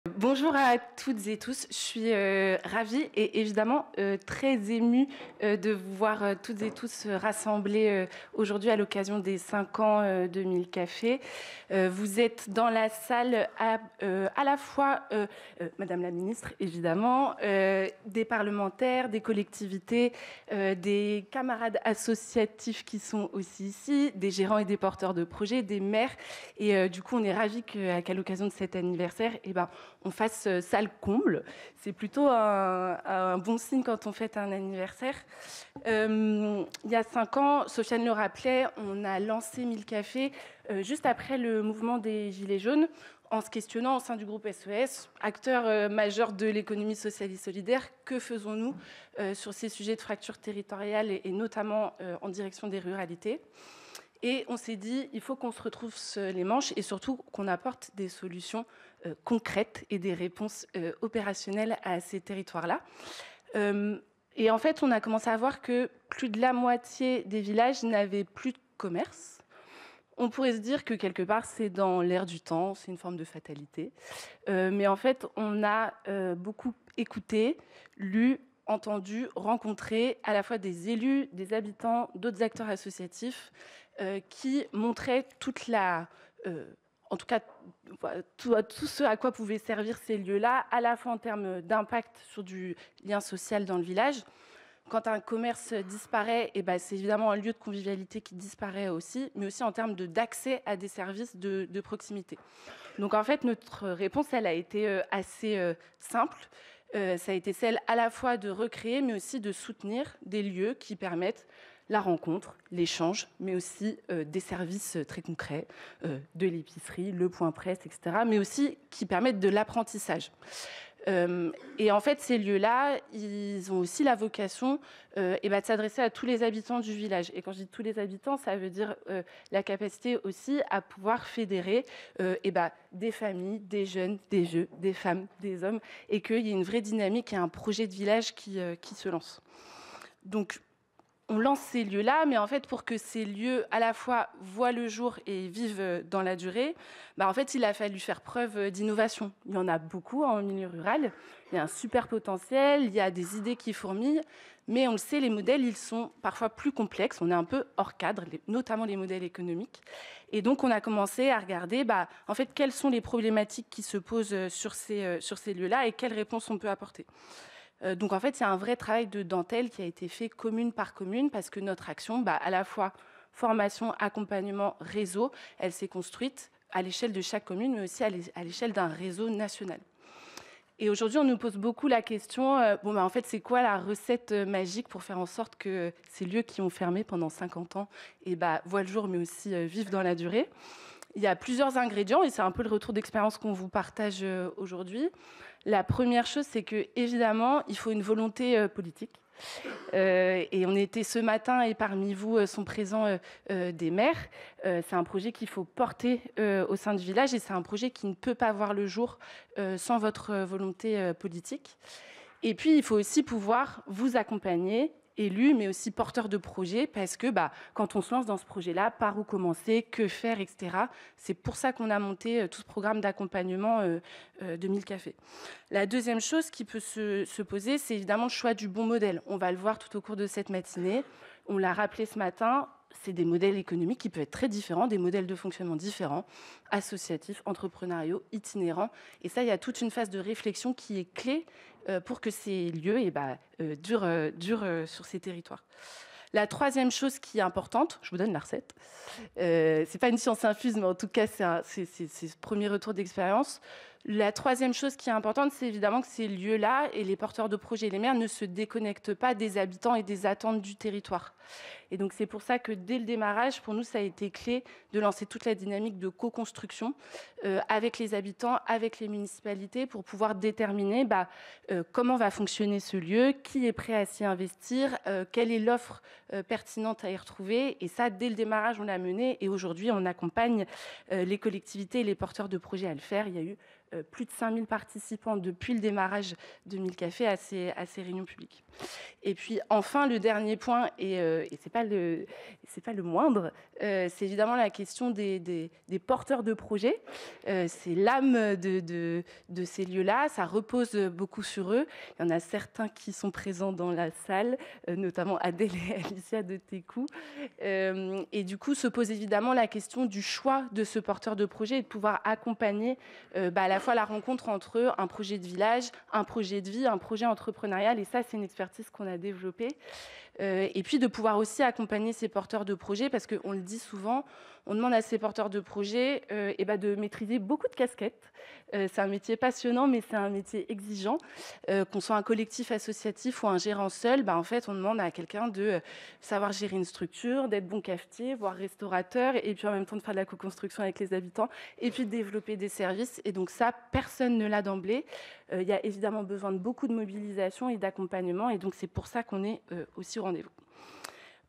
Bonjour à toutes et tous, je suis ravie et évidemment très émue de vous voir toutes et tous rassemblés aujourd'hui à l'occasion des 5 ans de 1000 cafés. Vous êtes dans la salle à la fois, Madame la Ministre évidemment, des parlementaires, des collectivités, des camarades associatifs qui sont aussi ici, des gérants et des porteurs de projets, des maires. Et du coup, on est ravis qu'à l'occasion de cet anniversaire, on fasse salle comble. C'est plutôt un bon signe quand on fête un anniversaire. Il y a 5 ans, Sofiane le rappelait, on a lancé 1000 cafés juste après le mouvement des Gilets jaunes, en se questionnant au sein du groupe SES, acteur majeur de l'économie sociale et solidaire, que faisons-nous sur ces sujets de fracture territoriale et notamment en direction des ruralités. Et on s'est dit, il faut qu'on se retrousse les manches et surtout qu'on apporte des solutions concrètes et des réponses opérationnelles à ces territoires-là. Et en fait, on a commencé à voir que plus de la moitié des villages n'avaient plus de commerce. On pourrait se dire que quelque part, c'est dans l'air du temps, c'est une forme de fatalité. Mais en fait, on a beaucoup écouté, lu, entendu, rencontré à la fois des élus, des habitants, d'autres acteurs associatifs qui montraient toute la... en tout cas, tout ce à quoi pouvaient servir ces lieux-là, à la fois en termes d'impact sur du lien social dans le village. Quand un commerce disparaît, c'est évidemment un lieu de convivialité qui disparaît aussi, mais aussi en termes d'accès à des services de proximité. Donc en fait, notre réponse, elle a été assez simple. Ça a été celle à la fois de recréer, mais aussi de soutenir des lieux qui permettent la rencontre, l'échange, mais aussi des services très concrets, de l'épicerie, le point presse, etc., mais aussi qui permettent de l'apprentissage. Et en fait, ces lieux-là, ils ont aussi la vocation de s'adresser à tous les habitants du village. Et quand je dis tous les habitants, ça veut dire la capacité aussi à pouvoir fédérer des familles, des jeunes, des vieux, des femmes, des hommes, et qu'il y ait une vraie dynamique et un projet de village qui se lance. Donc, on lance ces lieux-là, mais en fait, pour que ces lieux, à la fois, voient le jour et vivent dans la durée, en fait, il a fallu faire preuve d'innovation. Il y en a beaucoup en milieu rural. Il y a un super potentiel, il y a des idées qui fourmillent, mais on le sait, les modèles, ils sont parfois plus complexes. On est un peu hors cadre, notamment les modèles économiques. Et donc, on a commencé à regarder, en fait, quelles sont les problématiques qui se posent sur ces lieux-là et quelles réponses on peut apporter. Donc en fait, c'est un vrai travail de dentelle qui a été fait commune par commune parce que notre action, à la fois formation, accompagnement, réseau, elle s'est construite à l'échelle de chaque commune, mais aussi à l'échelle d'un réseau national. Et aujourd'hui, on nous pose beaucoup la question, en fait, c'est quoi la recette magique pour faire en sorte que ces lieux qui ont fermé pendant 50 ans voient le jour, mais aussi vivent dans la durée. Il y a plusieurs ingrédients et c'est un peu le retour d'expérience qu'on vous partage aujourd'hui. La première chose, c'est que évidemment, il faut une volonté politique. Et on était ce matin, et parmi vous sont présents des maires. C'est un projet qu'il faut porter au sein du village et c'est un projet qui ne peut pas voir le jour sans votre volonté politique. Et puis, il faut aussi pouvoir vous accompagner, élus, mais aussi porteurs de projets, parce que quand on se lance dans ce projet-là, par où commencer, que faire, etc. C'est pour ça qu'on a monté tout ce programme d'accompagnement de 1000 cafés. La deuxième chose qui peut se poser, c'est évidemment le choix du bon modèle. On va le voir tout au cours de cette matinée. On l'a rappelé ce matin, c'est des modèles économiques qui peuvent être très différents, des modèles de fonctionnement différents, associatifs, entrepreneuriaux, itinérants. Et ça, il y a toute une phase de réflexion qui est clé pour que ces lieux durent sur ces territoires. La troisième chose qui est importante, je vous donne la recette, c'est pas une science infuse, mais en tout cas, c'est ce premier retour d'expérience. La troisième chose qui est importante, c'est évidemment que ces lieux-là et les porteurs de projets et les maires ne se déconnectent pas des habitants et des attentes du territoire. Et donc, c'est pour ça que dès le démarrage, pour nous, ça a été clé de lancer toute la dynamique de co-construction avec les habitants, avec les municipalités, pour pouvoir déterminer comment va fonctionner ce lieu, qui est prêt à s'y investir, quelle est l'offre pertinente à y retrouver. Et ça, dès le démarrage, on l'a mené. Et aujourd'hui, on accompagne les collectivités et les porteurs de projets à le faire. Il y a eu plus de 5000 participants depuis le démarrage de 1000 cafés à ces réunions publiques. Et puis enfin, le dernier point, et ce n'est pas le moindre, c'est évidemment la question des porteurs de projets. C'est l'âme de ces lieux-là, ça repose beaucoup sur eux. Il y en a certains qui sont présents dans la salle, notamment Adèle et Alicia de Técou. Et du coup, se pose évidemment la question du choix de ce porteur de projet et de pouvoir accompagner à la fois la rencontre entre un projet de village, un projet de vie, un projet entrepreneurial. Et ça, c'est une expertise qu'on a développée. Et puis de pouvoir aussi accompagner ces porteurs de projets, parce qu'on le dit souvent, on demande à ces porteurs de projets de maîtriser beaucoup de casquettes. C'est un métier passionnant, mais c'est un métier exigeant. Qu'on soit un collectif associatif ou un gérant seul, en fait, on demande à quelqu'un de savoir gérer une structure, d'être bon cafetier, voire restaurateur, et puis en même temps de faire de la co-construction avec les habitants, et puis de développer des services. Et donc ça, personne ne l'a d'emblée. Il y a évidemment besoin de beaucoup de mobilisation et d'accompagnement, et donc c'est pour ça qu'on est aussi au rendez-vous.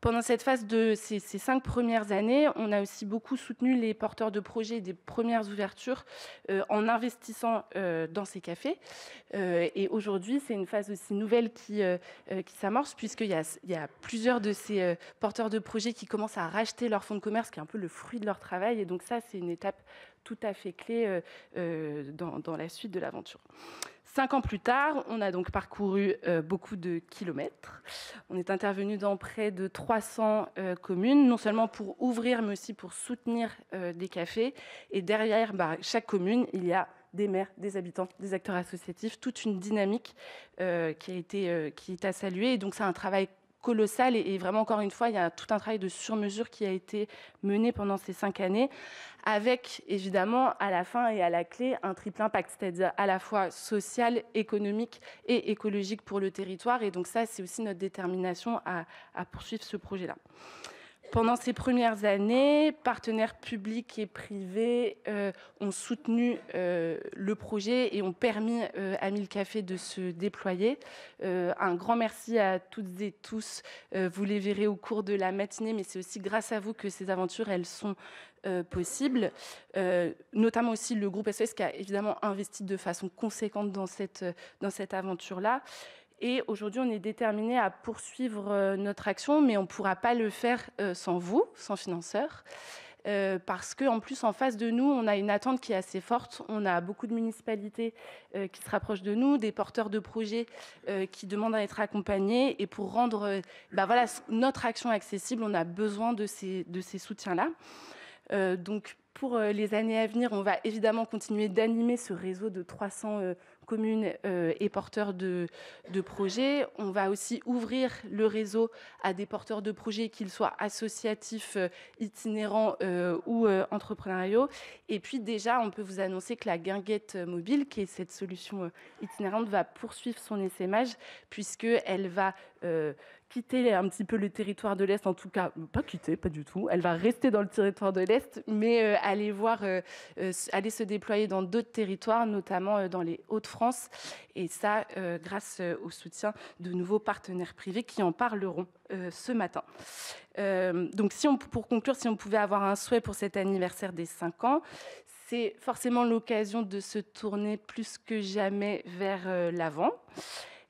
Pendant cette phase de ces 5 premières années, on a aussi beaucoup soutenu les porteurs de projets des premières ouvertures en investissant dans ces cafés. Et aujourd'hui, c'est une phase aussi nouvelle qui s'amorce, puisqu'il y a plusieurs de ces porteurs de projets qui commencent à racheter leur fonds de commerce, qui est un peu le fruit de leur travail. Et donc ça, c'est une étape tout à fait clé dans la suite de l'aventure. 5 ans plus tard, on a donc parcouru beaucoup de kilomètres. On est intervenu dans près de 300 communes, non seulement pour ouvrir, mais aussi pour soutenir des cafés. Et derrière chaque commune, il y a des maires, des habitants, des acteurs associatifs, toute une dynamique qui est à saluer. Et donc, c'est un travail colossal et vraiment, encore une fois, il y a tout un travail de sur-mesure qui a été mené pendant ces 5 années, avec évidemment à la fin et à la clé un triple impact, c'est-à-dire à la fois social, économique et écologique pour le territoire. Et donc ça, c'est aussi notre détermination à poursuivre ce projet-là. Pendant ces premières années, partenaires publics et privés ont soutenu le projet et ont permis à 1000 cafés de se déployer. Un grand merci à toutes et tous. Vous les verrez au cours de la matinée, mais c'est aussi grâce à vous que ces aventures, elles sont possibles. Notamment aussi le groupe SOS qui a évidemment investi de façon conséquente dans cette aventure-là. Et aujourd'hui, on est déterminé à poursuivre notre action, mais on ne pourra pas le faire sans vous, sans financeurs. Parce qu'en plus, en face de nous, on a une attente qui est assez forte. On a beaucoup de municipalités qui se rapprochent de nous, des porteurs de projets qui demandent à être accompagnés. Et pour rendre notre action accessible, on a besoin de ces soutiens-là. Donc, pour les années à venir, on va évidemment continuer d'animer ce réseau de 300 communes et porteurs de projets. On va aussi ouvrir le réseau à des porteurs de projets, qu'ils soient associatifs, itinérants ou entrepreneuriaux. Et puis déjà, on peut vous annoncer que la guinguette mobile, qui est cette solution itinérante, va poursuivre son essaimage, puisqu'elle va quitter un petit peu le territoire de l'Est, en tout cas, pas quitter, pas du tout. Elle va rester dans le territoire de l'Est, mais aller se déployer dans d'autres territoires, notamment dans les Hauts-de-France. Et ça, grâce au soutien de nouveaux partenaires privés qui en parleront ce matin. Donc, pour conclure, si on pouvait avoir un souhait pour cet anniversaire des 5 ans, c'est forcément l'occasion de se tourner plus que jamais vers l'avant.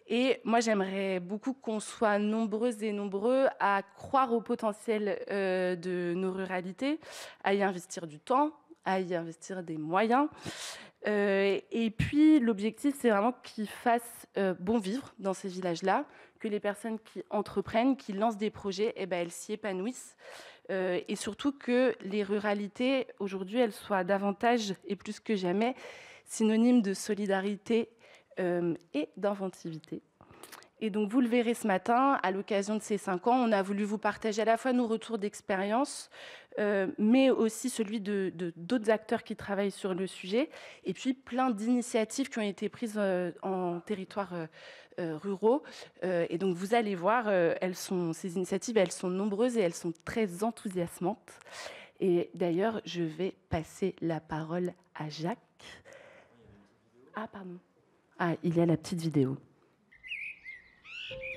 Et moi, j'aimerais beaucoup qu'on soit nombreuses et nombreux à croire au potentiel de nos ruralités, à y investir du temps, à y investir des moyens. Et puis, l'objectif, c'est vraiment qu'ils fassent bon vivre dans ces villages-là, que les personnes qui entreprennent, qui lancent des projets, elles s'y épanouissent. Et surtout que les ruralités, aujourd'hui, elles soient davantage et plus que jamais synonymes de solidarité et d'inventivité. Et donc, vous le verrez ce matin, à l'occasion de ces 5 ans, on a voulu vous partager à la fois nos retours d'expérience, mais aussi celui d'autres acteurs qui travaillent sur le sujet, et puis plein d'initiatives qui ont été prises en territoires ruraux. Et donc, vous allez voir, ces initiatives, elles sont nombreuses et elles sont très enthousiasmantes. Et d'ailleurs, je vais passer la parole à Jacques. Ah, pardon. Ah, il y a la petite vidéo.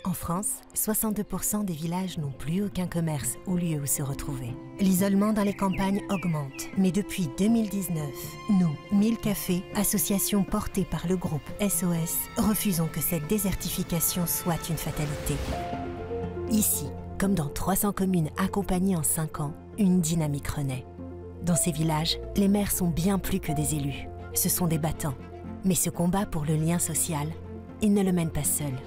En France, 62% des villages n'ont plus aucun commerce ou lieu où se retrouver. L'isolement dans les campagnes augmente. Mais depuis 2019, nous, 1000 Cafés, association portée par le groupe SOS, refusons que cette désertification soit une fatalité. Ici, comme dans 300 communes accompagnées en 5 ans, une dynamique renaît. Dans ces villages, les maires sont bien plus que des élus. Ce sont des battants. Mais ce combat pour le lien social, ils ne le mènent pas seuls.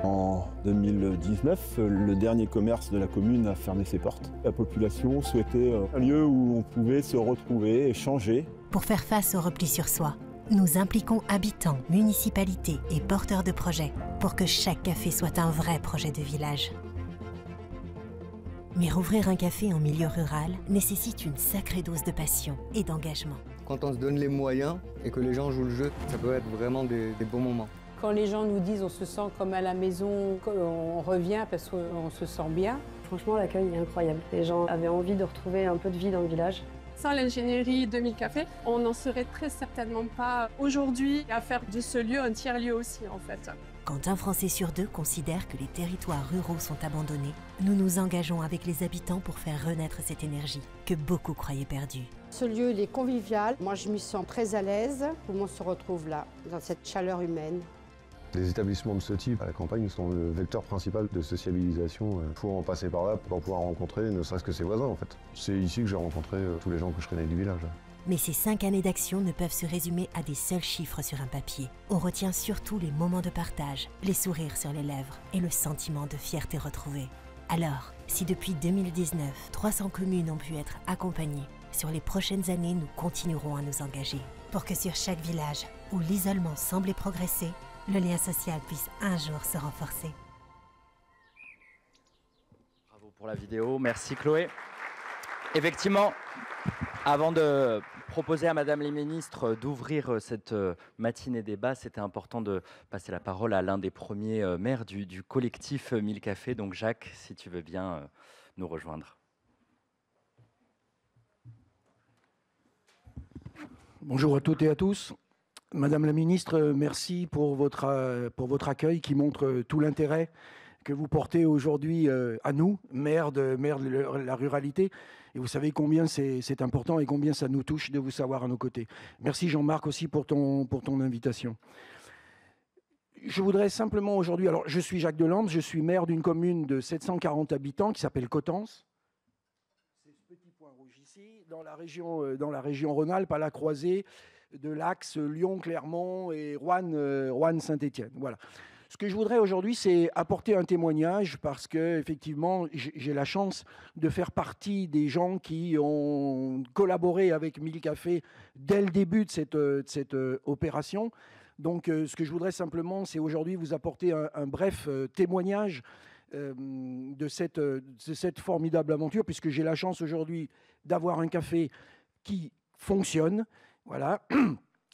En 2019, le dernier commerce de la commune a fermé ses portes. La population souhaitait un lieu où on pouvait se retrouver, échanger. Pour faire face au repli sur soi, nous impliquons habitants, municipalités et porteurs de projets pour que chaque café soit un vrai projet de village. Mais rouvrir un café en milieu rural nécessite une sacrée dose de passion et d'engagement. Quand on se donne les moyens et que les gens jouent le jeu, ça peut être vraiment des bons moments. Quand les gens nous disent on se sent comme à la maison, on revient parce qu'on se sent bien. Franchement, l'accueil est incroyable. Les gens avaient envie de retrouver un peu de vie dans le village. Sans l'ingénierie de 1000 Cafés, on n'en serait très certainement pas aujourd'hui à faire de ce lieu un tiers-lieu aussi en fait. Quand un Français sur 2 considère que les territoires ruraux sont abandonnés, nous nous engageons avec les habitants pour faire renaître cette énergie que beaucoup croyaient perdue. Ce lieu, il est convivial. Moi, je m'y sens très à l'aise. Tout le monde se retrouve là, dans cette chaleur humaine. Les établissements de ce type à la campagne sont le vecteur principal de sociabilisation. Il faut en passer par là pour pouvoir rencontrer ne serait-ce que ses voisins en fait. C'est ici que j'ai rencontré tous les gens que je connais du village. Mais ces 5 années d'action ne peuvent se résumer à des seuls chiffres sur un papier. On retient surtout les moments de partage, les sourires sur les lèvres et le sentiment de fierté retrouvée. Alors, si depuis 2019, 300 communes ont pu être accompagnées, sur les prochaines années, nous continuerons à nous engager pour que sur chaque village où l'isolement semblait progresser, le lien social puisse un jour se renforcer. Bravo pour la vidéo, merci Chloé. Effectivement, avant de proposer à Madame la Ministre d'ouvrir cette matinée débat, c'était important de passer la parole à l'un des premiers maires du collectif 1000 Cafés. Donc Jacques, si tu veux bien nous rejoindre. Bonjour à toutes et à tous. Madame la Ministre, merci pour votre accueil qui montre tout l'intérêt que vous portez aujourd'hui à nous, maires de la ruralité. Et vous savez combien c'est important et combien ça nous touche de vous savoir à nos côtés. Merci Jean-Marc aussi pour ton invitation. Je voudrais simplement aujourd'hui, alors je suis Jacques Delambre, je suis maire d'une commune de 740 habitants qui s'appelle Coutances. C'est ce petit point rouge ici, dans la région Rhône-Alpes, à la croisée de l'axe Lyon-Clermont et Roanne-Saint-Étienne. Voilà. Ce que je voudrais aujourd'hui, c'est apporter un témoignage parce que effectivement, j'ai la chance de faire partie des gens qui ont collaboré avec 1000 Cafés dès le début de cette opération. Donc, ce que je voudrais simplement, c'est aujourd'hui vous apporter un bref témoignage de cette formidable aventure, puisque j'ai la chance aujourd'hui d'avoir un café qui fonctionne. Voilà.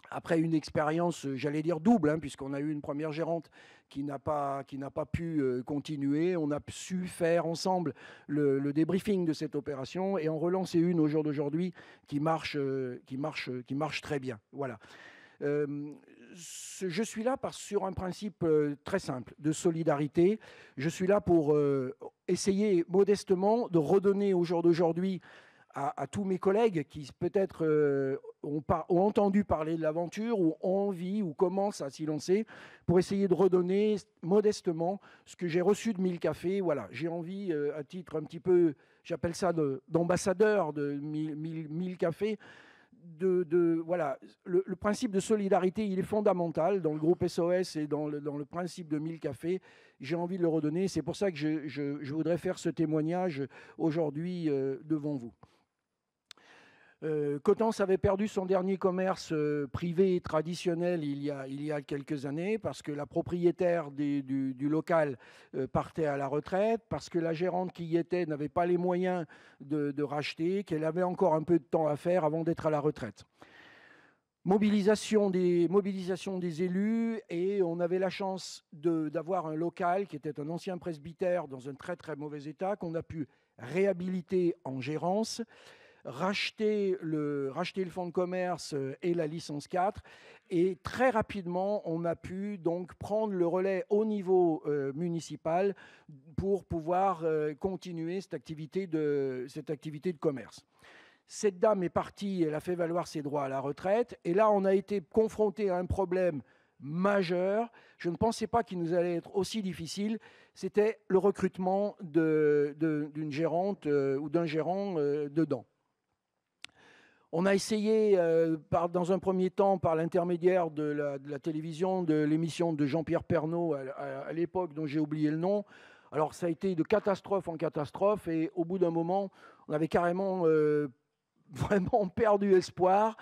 Après une expérience, j'allais dire double, puisqu'on a eu une première gérante qui n'a pas pu continuer. On a su faire ensemble le débriefing de cette opération et en relancer une au jour d'aujourd'hui qui marche très bien. Voilà. Je suis là sur un principe très simple de solidarité. Je suis là pour essayer modestement de redonner au jour d'aujourd'hui à tous mes collègues qui peut-être ont entendu parler de l'aventure ou ont envie ou commencent à s'y lancer pour essayer de redonner modestement ce que j'ai reçu de 1000 Cafés. Voilà, j'ai envie, à titre un petit peu, j'appelle ça d'ambassadeur de 1000 Cafés, voilà, le principe de solidarité, il est fondamental dans le groupe SOS et dans le principe de 1000 Cafés. J'ai envie de le redonner. C'est pour ça que je voudrais faire ce témoignage aujourd'hui devant vous. Coutances avait perdu son dernier commerce privé traditionnel il y a quelques années parce que la propriétaire du local partait à la retraite, parce que la gérante qui y était n'avait pas les moyens de racheter, qu'elle avait encore un peu de temps à faire avant d'être à la retraite. Mobilisation des élus, et on avait la chance d'avoir un local qui était un ancien presbytère dans un très très mauvais état qu'on a pu réhabiliter en gérance, racheter le fonds de commerce et la licence 4. Et très rapidement, on a pu donc prendre le relais au niveau municipal pour pouvoir continuer cette activité de commerce. Cette dame est partie, elle a fait valoir ses droits à la retraite. Et là, on a été confronté à un problème majeur. Je ne pensais pas qu'il nous allait être aussi difficile. C'était le recrutement d'une gérante ou d'un gérant dedans. On a essayé, dans un premier temps, par l'intermédiaire de la télévision, de l'émission de Jean-Pierre Pernaut à l'époque, dont j'ai oublié le nom. Alors, ça a été de catastrophe en catastrophe. Et au bout d'un moment, on avait carrément vraiment perdu espoir.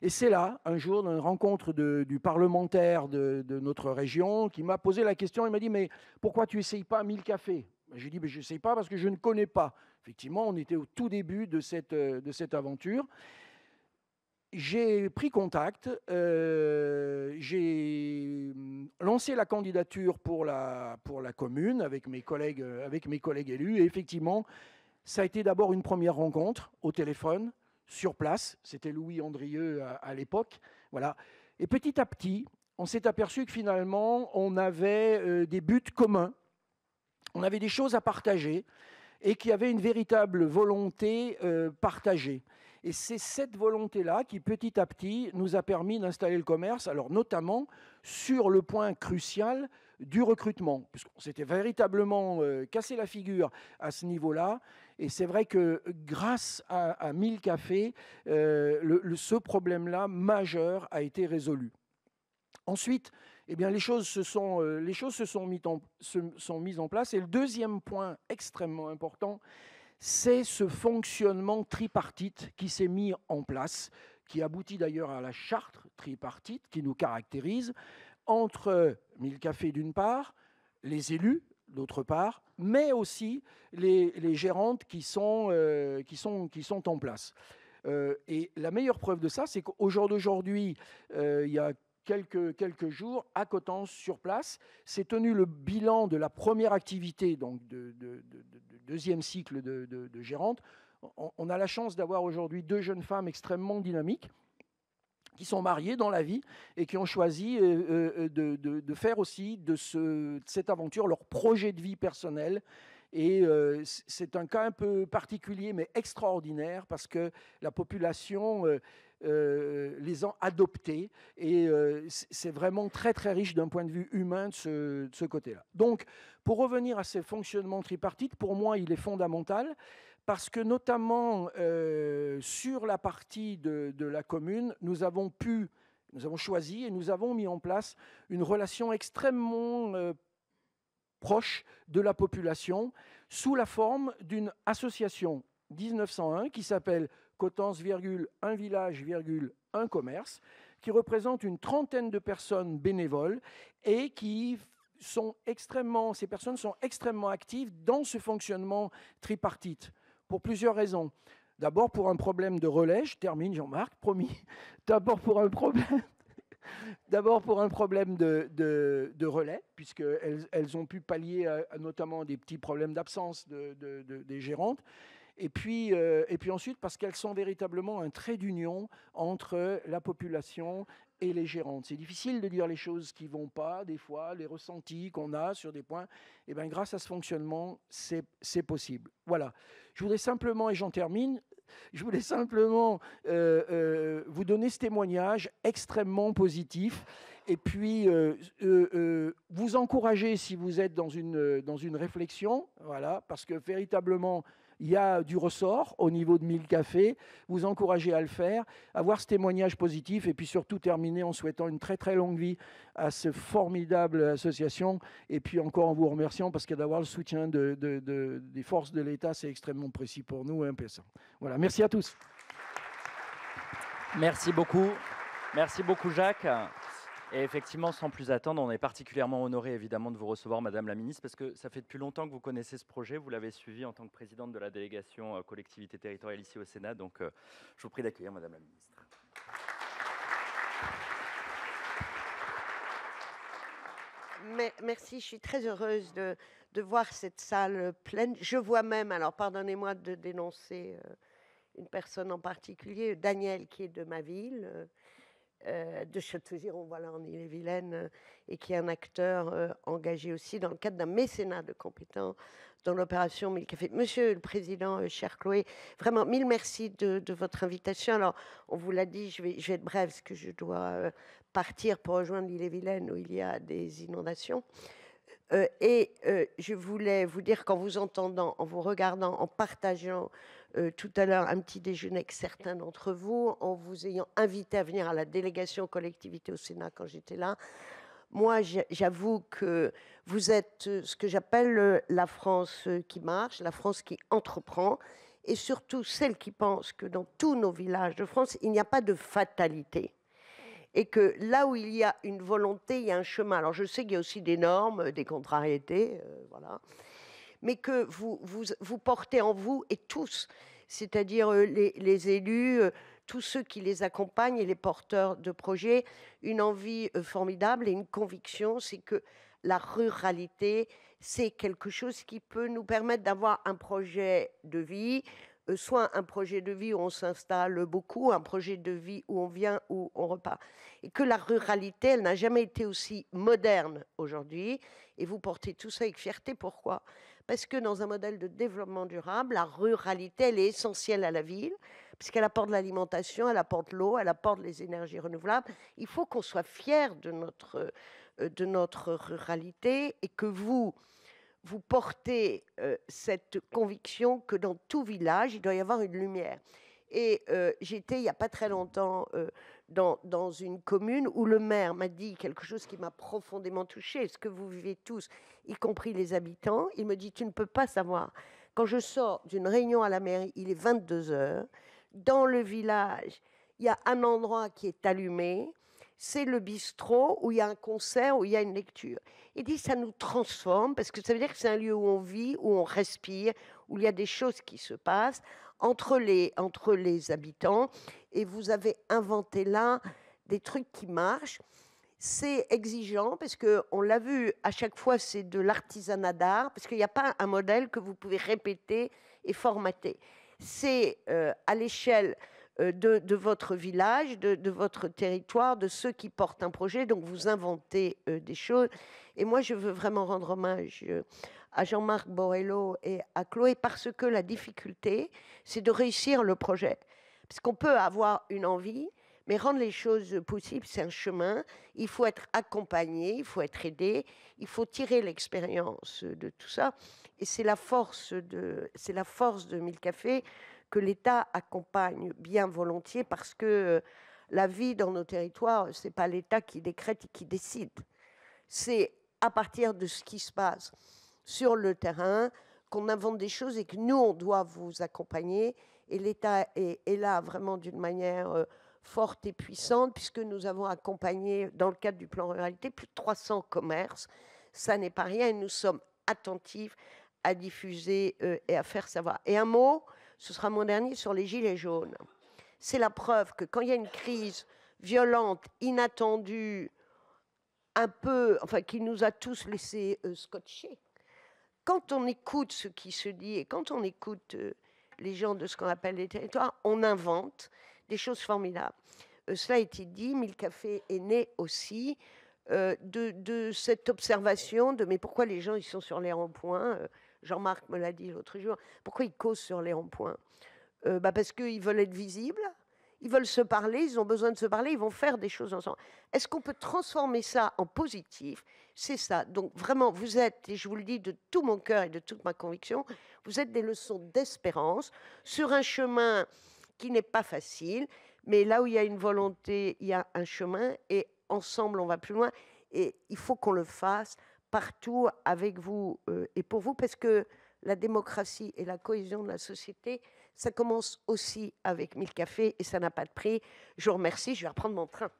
Et c'est là, un jour, dans une rencontre du parlementaire de notre région, qui m'a posé la question. Il m'a dit, mais pourquoi tu n'essayes pas 1000 cafés? J'ai dit, mais je n'essaye pas parce que je ne connais pas. Effectivement, on était au tout début de cette aventure. J'ai pris contact, j'ai lancé la candidature pour la commune avec mes collègues élus. Et effectivement, ça a été d'abord une première rencontre au téléphone, sur place. C'était Louis Andrieux à l'époque. Voilà. Et petit à petit, on s'est aperçu que finalement, on avait des buts communs, on avait des choses à partager et qu'il y avait une véritable volonté partagée. Et c'est cette volonté-là qui, petit à petit, nous a permis d'installer le commerce, alors notamment sur le point crucial du recrutement, puisqu'on s'était véritablement cassé la figure à ce niveau-là. Et c'est vrai que grâce à 1000 cafés, ce problème-là majeur a été résolu. Ensuite, eh bien, les choses se sont mises en place. Et le deuxième point extrêmement important, c'est ce fonctionnement tripartite qui s'est mis en place, qui aboutit d'ailleurs à la charte tripartite qui nous caractérise, entre 1000 cafés d'une part, les élus d'autre part, mais aussi les gérantes qui sont en place. Et la meilleure preuve de ça, c'est qu'au jour d'aujourd'hui, il y a quelques jours, à Coutances, sur place, s'est tenu le bilan de la première activité, donc de deuxième cycle de gérante. On a la chance d'avoir aujourd'hui 2 jeunes femmes extrêmement dynamiques qui sont mariées dans la vie et qui ont choisi de faire aussi de cette aventure leur projet de vie personnel. Et c'est un cas un peu particulier, mais extraordinaire, parce que la population les a adoptés. Et c'est vraiment très, très riche d'un point de vue humain de ce côté-là. Donc, pour revenir à ce fonctionnement tripartite, pour moi, il est fondamental, parce que notamment sur la partie de la commune, nous avons choisi et nous avons mis en place une relation extrêmement proche de la population, sous la forme d'une association 1901 qui s'appelle Coutances, un village, un commerce, qui représente une trentaine de personnes bénévoles et ces personnes sont extrêmement actives dans ce fonctionnement tripartite, pour plusieurs raisons. D'abord pour un problème de relais, je termine Jean-Marc, promis, d'abord pour un problème de relais, puisqu'elles ont pu pallier à notamment des petits problèmes d'absence des gérantes. Et puis ensuite, parce qu'elles sont véritablement un trait d'union entre la population et les gérantes. C'est difficile de dire les choses qui ne vont pas, des fois, les ressentis qu'on a sur des points. Et bien, grâce à ce fonctionnement, c'est possible. Voilà. Je voudrais simplement, et j'en termine, vous donner ce témoignage extrêmement positif et puis vous encourager si vous êtes dans une réflexion, voilà, parce que véritablement, il y a du ressort au niveau de 1000 cafés, vous encourager à le faire, avoir ce témoignage positif et puis surtout terminer en souhaitant une très très longue vie à cette formidable association et puis encore en vous remerciant parce que d'avoir le soutien des forces de l'État, c'est extrêmement précis pour nous et intéressant. Voilà, merci à tous. Merci beaucoup Jacques. Et effectivement, sans plus attendre, on est particulièrement honoré évidemment de vous recevoir, Madame la Ministre, parce que ça fait depuis longtemps que vous connaissez ce projet. Vous l'avez suivi en tant que présidente de la délégation collectivité territoriale ici au Sénat. Donc, je vous prie d'accueillir Madame la Ministre. Merci, je suis très heureuse de voir cette salle pleine. Je vois même, alors pardonnez-moi de dénoncer une personne en particulier, Daniel, qui est de ma ville, de Châteaugiron, voilà, en Ille-et-Vilaine, et qui est un acteur engagé aussi dans le cadre d'un mécénat de compétences dans l'opération 1000 cafés. Monsieur le Président, chère Chloé, vraiment, mille merci de votre invitation. Alors, on vous l'a dit, je vais être brève, parce que je dois partir pour rejoindre l'Ille-et-Vilaine, où il y a des inondations. Je voulais vous dire qu'en vous entendant, en vous regardant, en partageant tout à l'heure un petit déjeuner avec certains d'entre vous, en vous ayant invité à venir à la délégation collectivité au Sénat quand j'étais là, moi j'avoue que vous êtes ce que j'appelle la France qui marche, la France qui entreprend, et surtout celle qui pense que dans tous nos villages de France, il n'y a pas de fatalité. Et que là où il y a une volonté, il y a un chemin. Alors je sais qu'il y a aussi des normes, des contrariétés, voilà. Mais que vous portez en vous, et tous, c'est-à-dire les élus, tous ceux qui les accompagnent et les porteurs de projets, une envie formidable et une conviction, c'est que la ruralité, c'est quelque chose qui peut nous permettre d'avoir un projet de vie, soit un projet de vie où on s'installe beaucoup, un projet de vie où on vient, où on repart. Et que la ruralité, elle n'a jamais été aussi moderne aujourd'hui. Et vous portez tout ça avec fierté. Pourquoi ? Parce que dans un modèle de développement durable, la ruralité, elle est essentielle à la ville, puisqu'elle apporte l'alimentation, elle apporte l'eau, elle apporte les énergies renouvelables. Il faut qu'on soit fiers de notre ruralité et que vous portez cette conviction que dans tout village, il doit y avoir une lumière. Et j'étais, il n'y a pas très longtemps, dans une commune où le maire m'a dit quelque chose qui m'a profondément touchée, ce que vous vivez tous, y compris les habitants. Il me dit, tu ne peux pas savoir. Quand je sors d'une réunion à la mairie, il est 22 heures. Dans le village, il y a un endroit qui est allumé. C'est le bistrot où il y a un concert, où il y a une lecture. Il dit, ça nous transforme, parce que ça veut dire que c'est un lieu où on vit, où on respire, où il y a des choses qui se passent entre les habitants. Et vous avez inventé là des trucs qui marchent. C'est exigeant, parce qu'on l'a vu, à chaque fois, c'est de l'artisanat d'art, parce qu'il n'y a pas un modèle que vous pouvez répéter et formater. C'est à l'échelle de votre village, de votre territoire, de ceux qui portent un projet, donc vous inventez des choses. Et moi, je veux vraiment rendre hommage à Jean-Marc Borrello et à Chloé, parce que la difficulté, c'est de réussir le projet. Parce qu'on peut avoir une envie, mais rendre les choses possibles, c'est un chemin. Il faut être accompagné, il faut être aidé, il faut tirer l'expérience de tout ça. Et c'est la force de 1000 cafés que l'État accompagne bien volontiers, parce que la vie dans nos territoires, ce n'est pas l'État qui décrète et qui décide. C'est à partir de ce qui se passe sur le terrain qu'on invente des choses et que nous, on doit vous accompagner. Et l'État est là vraiment d'une manière forte et puissante, puisque nous avons accompagné, dans le cadre du plan ruralité, plus de 300 commerces. Ça n'est pas rien, et nous sommes attentifs à diffuser et à faire savoir. Et un mot, ce sera mon dernier, sur les gilets jaunes. C'est la preuve que quand il y a une crise violente, inattendue, un peu, enfin, qui nous a tous laissés scotchés, quand on écoute ce qui se dit et quand on écoute les gens de ce qu'on appelle les territoires, on invente des choses formidables. Cela a été dit, 1000 cafés est né aussi de cette observation de mais pourquoi les gens ils sont sur les ronds-points. Jean-Marc me l'a dit l'autre jour, pourquoi ils causent sur les ronds-points? Parce qu'ils veulent être visibles, ils veulent se parler, ils ont besoin de se parler, ils vont faire des choses ensemble. Est-ce qu'on peut transformer ça en positif? C'est ça. Donc vraiment, vous êtes, et je vous le dis de tout mon cœur et de toute ma conviction, vous êtes des leçons d'espérance sur un chemin qui n'est pas facile, mais là où il y a une volonté, il y a un chemin, et ensemble, on va plus loin. Et il faut qu'on le fasse partout avec vous et pour vous, parce que la démocratie et la cohésion de la société, ça commence aussi avec 1000 cafés et ça n'a pas de prix. Je vous remercie, je vais reprendre mon train.